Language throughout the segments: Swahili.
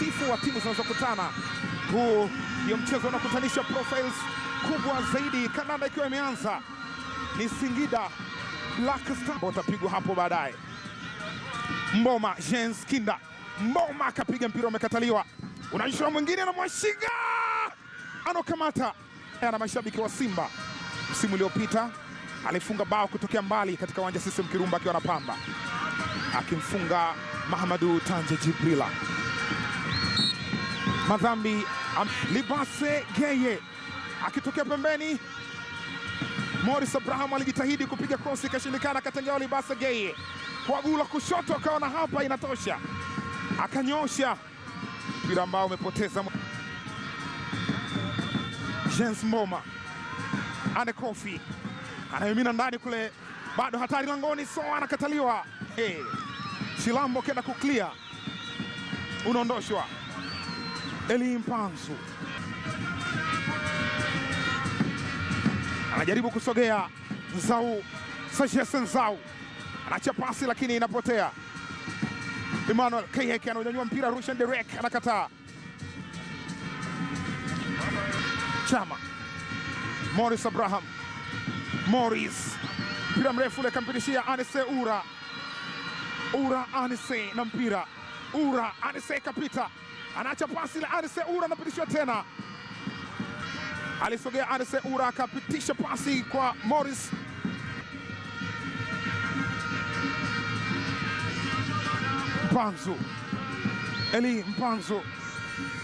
wasifu wa timu zinazokutana. Huu ndio mchezo unakutanisha profiles kubwa zaidi. Kandanda ikiwa imeanza, ni Singida Black Stars utapigwa hapo baadaye. Mboma Jens Kinda, Mboma akapiga mpira umekataliwa, unaishwa mwingine anamwashiga, anokamata. Ana mashabiki wa Simba msimu uliopita alifunga bao kutokea mbali katika uwanja CCM Kirumba akiwa na Pamba, akimfunga Mahamadu Tanje Jibrila. Madhambi Libase Geye akitokea pembeni. Morris Abraham alijitahidi kupiga cross ikashindikana, akatengewa Libase Geye kwa gula kushoto, akaona hapa inatosha, akanyosha mpira ambao umepoteza. Jens Mboma Ane Kofi anayemina ndani kule, bado hatari langoni, so anakataliwa. Chilambo kenda kuklia, unaondoshwa. Eli Mpanzu anajaribu kusogea, Nzau Sajese Nzau anacha pasi lakini inapotea. Emmanuel Kayeke ananyanyua mpira, Rushan Derek anakataa. Chama Morris Abraham, Morris mpira mrefu ule kampitishia Anise Ura Anise na mpira Ura Anise kapita, anaacha pasi la Anise Ura, anapitishwa tena, alisogea Anise Ura akapitisha pasi kwa Morris. Mpanzu, Eli Mpanzu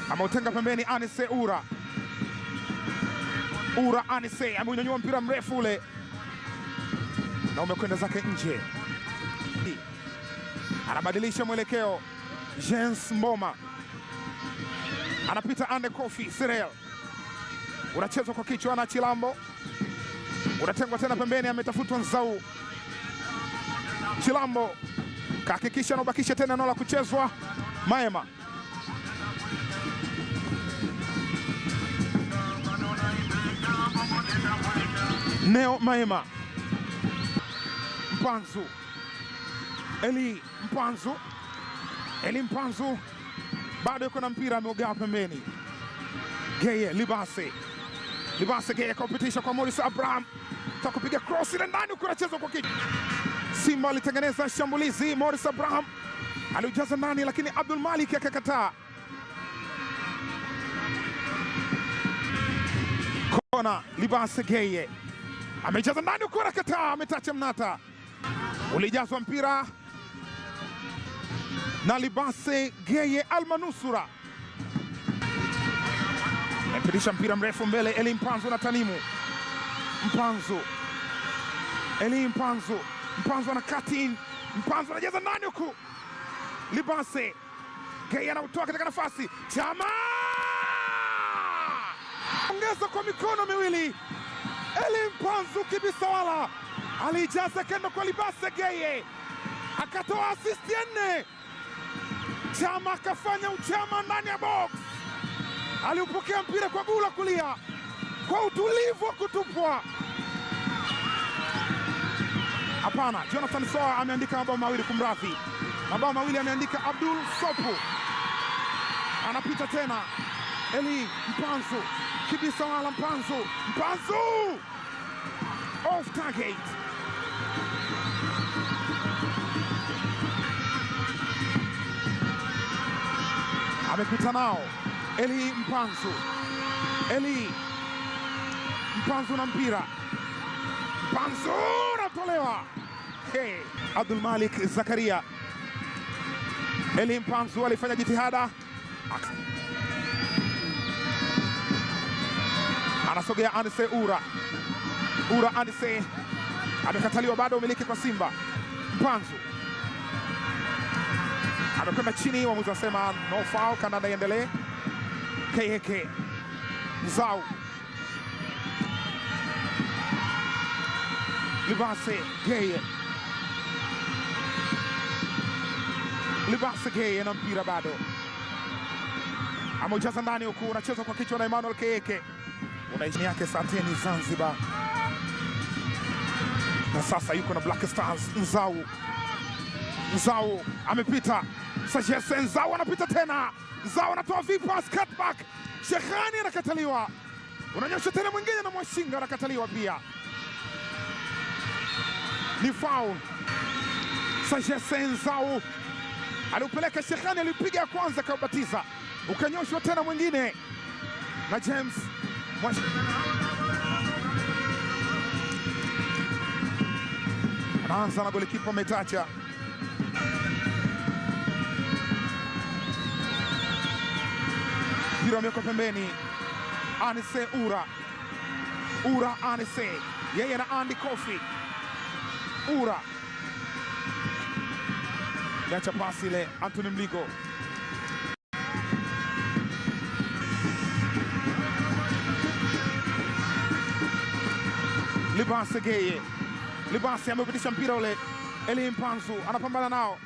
ameutenga pembeni, Anise Ura Anise ameunyanyua mpira mrefu ule na umekwenda zake nje. Anabadilisha mwelekeo, Jens Mboma anapita, Ande Kofi Sirel unachezwa kwa kichwa na Chilambo, unatengwa tena pembeni, ametafutwa Nzau. Chilambo kahakikisha anabakisha tena eneo la kuchezwa. Maema Neo Maema, Mpanzu Eli Mpanzu bado yuko na mpira, ameugawa pembeni. Geye Libase Geye kaupitisha kwa Morris Abraham, takupiga cross ile ndani, kunachezwa kwa kichwa. Simba alitengeneza shambulizi, Morris Abraham aliujaza ndani, lakini Abdul Malik akakataa. Kona Libase Geye amejaza ndani, ukura kataa, ametacha mnata, ulijazwa mpira na Libase Geye Almanusura, amepitisha mpira mrefu mbele. Eli Mpanzu na Tanimu Eli Mpanzu ana cutting, Mpanzu anajaza ndani huku, Libase Geye anautoa katika nafasi, Chama ongeza kwa mikono miwili. Eli Mpanzu kibisawala alijaza kendo kwa Libase Geye, akatoa assist ya 4. Chama akafanya uchama ndani ya box, aliupokea mpira kwa gula kulia kwa utulivu wa kutupwa. Hapana, Jonathan Soa ameandika mabao mawili, kumradhi, mabao mawili ameandika Abdul Sopu. Anapita tena Eli Mpanzu kibisawala, Mpanzu off target. Amepita nao Eli Mpanzu na mpira, Mpanzu anatolewa. Abdul Malik Zakaria. Eli Mpanzu alifanya jitihada, anasogea Anise Ura Anise amekataliwa, bado umiliki kwa Simba. Mpanzu amekwenda chini, waamuzi wasema no foul, kandanda iendelee. Kayeke Nzau, Libase Geye na mpira bado ameujaza ndani huku, unachezwa kwa kichwa na Emmanuel Kayeke, unaishini yake Sateni Zanzibar, na sasa yuko na Black Stars. Nzau amepita, Sajese Nzau anapita tena, Nzau anatoa vipas, cutback. Shekhani anakataliwa. Unanyosha tena mwingine na Mwashinga anakataliwa pia. Ni foul. Sagesse Nzau aliupeleka Shekhani, alipiga kwanza kaubatiza. Ukanyoshwa tena mwingine na James anaanza na golikipa Metacha. Mpira umewekwa pembeni. Anise Ura Anise, yeye na Andy Kofi. Ura yacha pasi ile, Anthony Mligo. Libase Geye. Libase amepitisha mpira ule. Eli Mpanzu anapambana nao.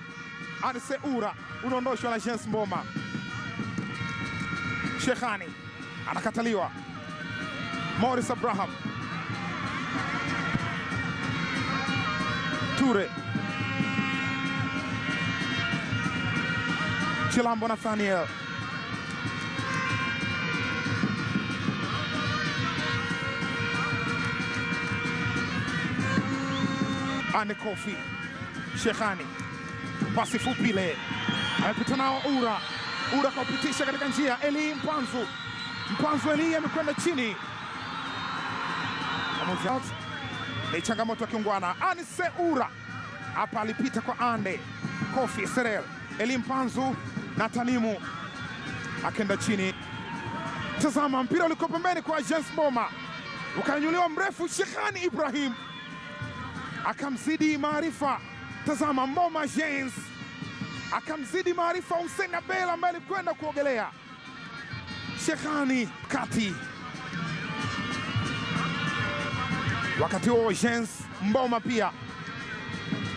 Anise Ura unaondoshwa na Jens Mboma. Shekhani anakataliwa. Morris Abraham. Ture. Chilambo Nathaniel. Ane Kofi. Shekhani. Pasi fupi ile. Amepita nao Ura kaupitisha katika njia. Eli Mpanzu Eli amekwenda chini. Ni changamoto ya kiungwana. Anise Ura hapa alipita kwa Ande Kofi Serel. Eli Mpanzu na Tanimu akenda chini. Tazama mpira ulikuwa pembeni kwa Jens Mboma, ukanyuliwa mrefu. Shekhani Ibrahim akamzidi maarifa. Tazama Mboma Jens akamzidi maarifa Hussein Abel ambaye alikwenda kuogelea. Shekhani kati. Wakati huo Jens Mboma pia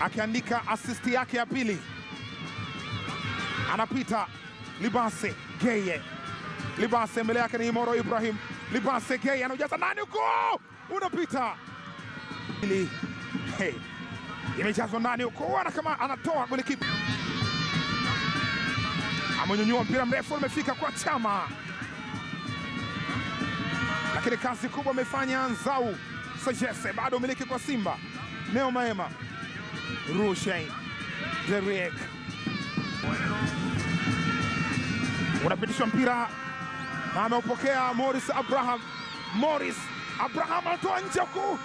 akiandika asisti yake ya pili. Anapita Libase Geye. Libase mbele yake ni Moro Ibrahim. Libase Geye anajaza ndani huko. Unapita. Hey. Imejazwa ndani huko, kama anatoa golikipa. Amenyanyua mpira mrefu umefika kwa Chama. Lakini kazi kubwa amefanya Nzau. Sagesse bado umiliki kwa Simba. Neo Maema. Rushain Derek. Unapitishwa mpira na ameupokea Morris Abraham. Morris Abraham anatoa nje huko.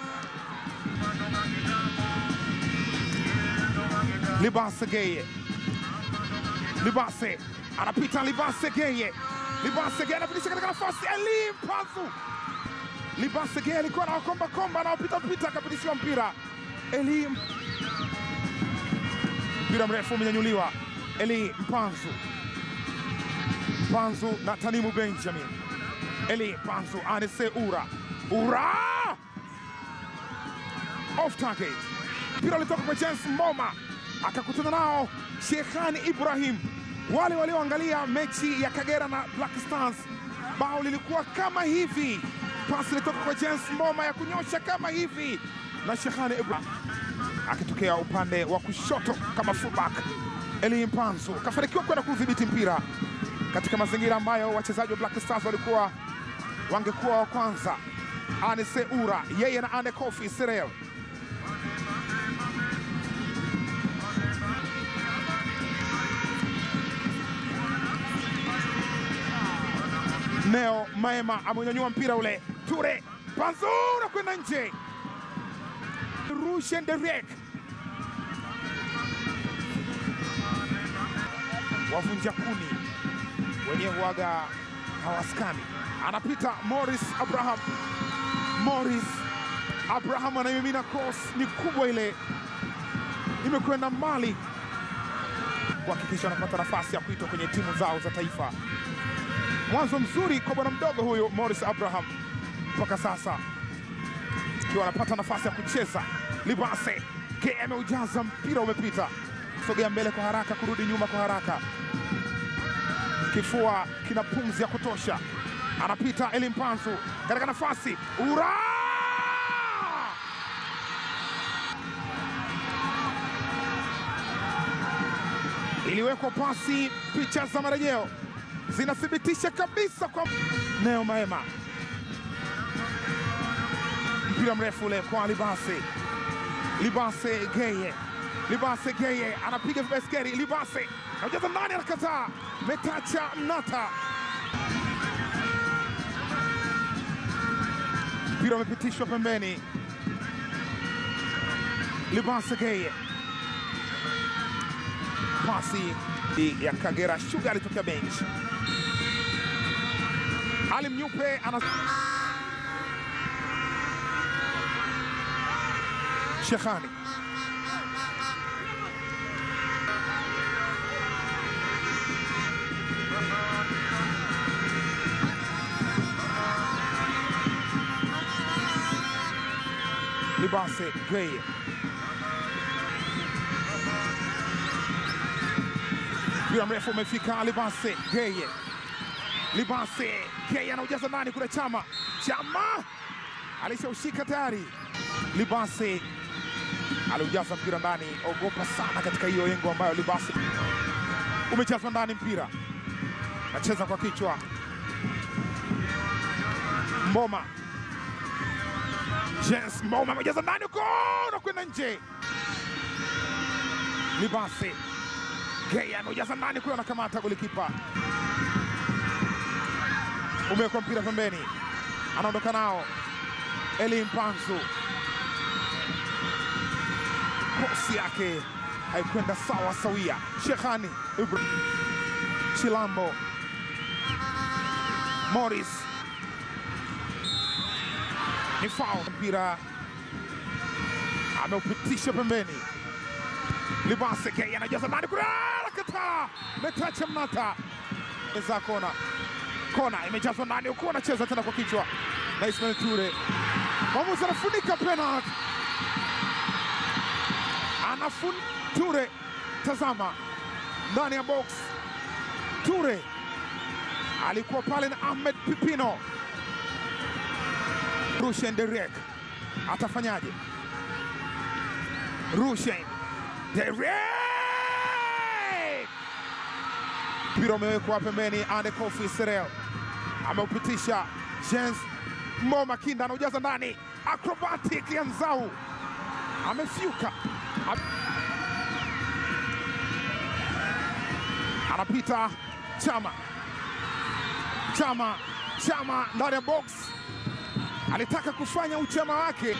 Libase Geye. Libase anapita. Libase Geye anapitisha katika nafasi. Eli Mpanzu. Libase Geye alikuwa na komba anaopita akapitishiwa mpira. Eli mpira mrefu umenyanyuliwa. Eli Mpanzu na Tanimu Benjamin. Eli Mpanzu. Anise Ura off target. Mpira ulitoka kwa Jens Mboma, akakutana nao Shekhani Ibrahim. Wale walioangalia mechi ya Kagera na Black Stars, bao lilikuwa kama hivi. Pasi ilitoka kwa Jens Mboma ya kunyosha kama hivi, na Shekhani Ibrahim akitokea upande wa kushoto kama fullback. Eli Mpanzu kafanikiwa kwenda kudhibiti mpira katika mazingira ambayo wachezaji wa Black Stars wangekuwa wa kwanza. Anise Ura yeye na Ande Kofi Serel. Neo Maema amenyanyua mpira ule. Ture Mpanzu na kwenda nje. Rushen Derek. Wavunja kuni wenyewe huaga hawaskani. Anapita Morris Abraham anayemimina cross ni kubwa ile, imekwenda mbali kuhakikisha anapata nafasi ya kuitwa kwenye timu zao za taifa. Mwanzo mzuri kwa bwana mdogo huyu Morris Abraham mpaka sasa, ikiwa anapata nafasi ya kucheza. Libase Geye ameujaza mpira, umepita. Sogea mbele kwa haraka, kurudi nyuma kwa haraka. Kifua kina pumzi ya kutosha. Anapita Eli Mpanzu katika nafasi. Ura! Iliwekwa pasi, picha za marejeo zinathibitisha kabisa kwa Neo Maema. Mpira mrefu ule kwa Libase. Libase Geye. Libase Geye anapiga vibeskeri. Libase anajaza ndani, anakataa. Metacha Mnata. Mpira umepitishwa pembeni. Libase Geye. Pasi ya Kagera Sugar alitokea bench. Ali Mnyupe ana Shekhani. Libase Geye. Mpira mrefu umefika. Libase Geye. Libase Geye anaujaza ndani, kuna Chama. Chama alishaushika tayari. Libase aliujaza mpira ndani. Ogopa sana katika hiyo yengo ambayo Libase umejazwa ndani. Mpira nacheza kwa kichwa. Mboma. Jens Mboma amejaza ndani huko na kwenda nje. Libase Geye anaujaza ndani kule, anakamata golikipa. Umewekwa mpira pembeni, anaondoka nao Eli Mpanzu. Krosi yake haikwenda sawa sawia. Shekhani Chilambo. Morris ni foul. Mpira ameupitisha pembeni. Libase Geye anajaza ndani kule, anakataa. Metacha Mnata za kona. Kona imejazwa ndani huko, anacheza tena kwa kichwa na Ismail Ture. Mwamuzi anafunika penalty. Ture, tazama ndani ya box. Ture alikuwa pale na Ahmed Pipino. Rushen Derek atafanyaje? Rushen Derek, mpira umewekwa pembeni. Ande Kofi Serel ameupitisha. Jens Mboma Kinda anaujaza ndani. Acrobatic ya Nzau amefyuka. Anapita Chama. Chama ndani ya box, alitaka kufanya uchama wake.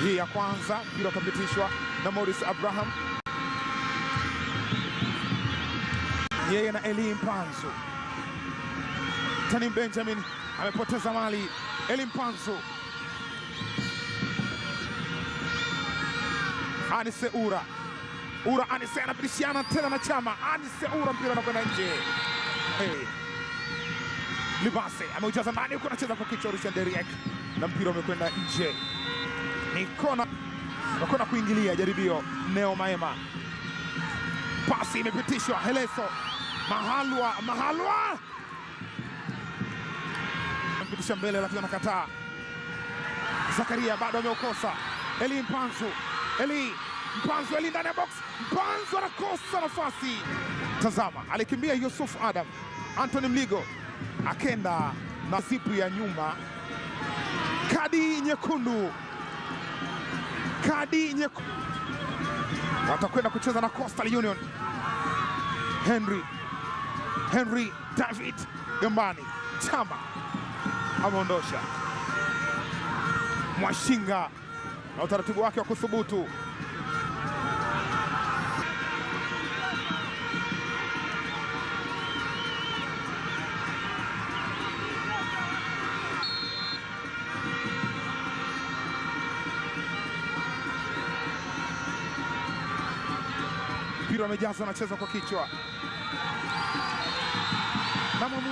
Hii ya kwanza, mpira ukapitishwa na Morris Abraham. Yeye na Eli Mpanzu. Tanim Benjamin amepoteza mali. Eli Mpanzu. Anise Ura. Anise anapitishana tena na Chama. Anise Ura, mpira unakwenda nje. Libase ameujaza ndani huko, anacheza kwa kichwa. Rushen Derek na mpira umekwenda nje. Ni kona. Nakwenda kuingilia jaribio Neo Maema. Pasi imepitishwa. Heleso Mahalwa amepitisha mbele, lakini anakataa. Zakaria bado ameukosa. Eli Mpanzu. Eli ndani ya box. Mpanzu anakosa nafasi. Tazama, alikimbia Yusuf Adam. Anthony Mligo akenda na zipu ya nyuma. Kadi nyekundu. Watakwenda kucheza na Coastal Union. Henry David Gambani. Chama ameondosha. Mwashinga na utaratibu wake wa kuthubutu. Mpira umejaza, anacheza kwa kichwa na mwamuzi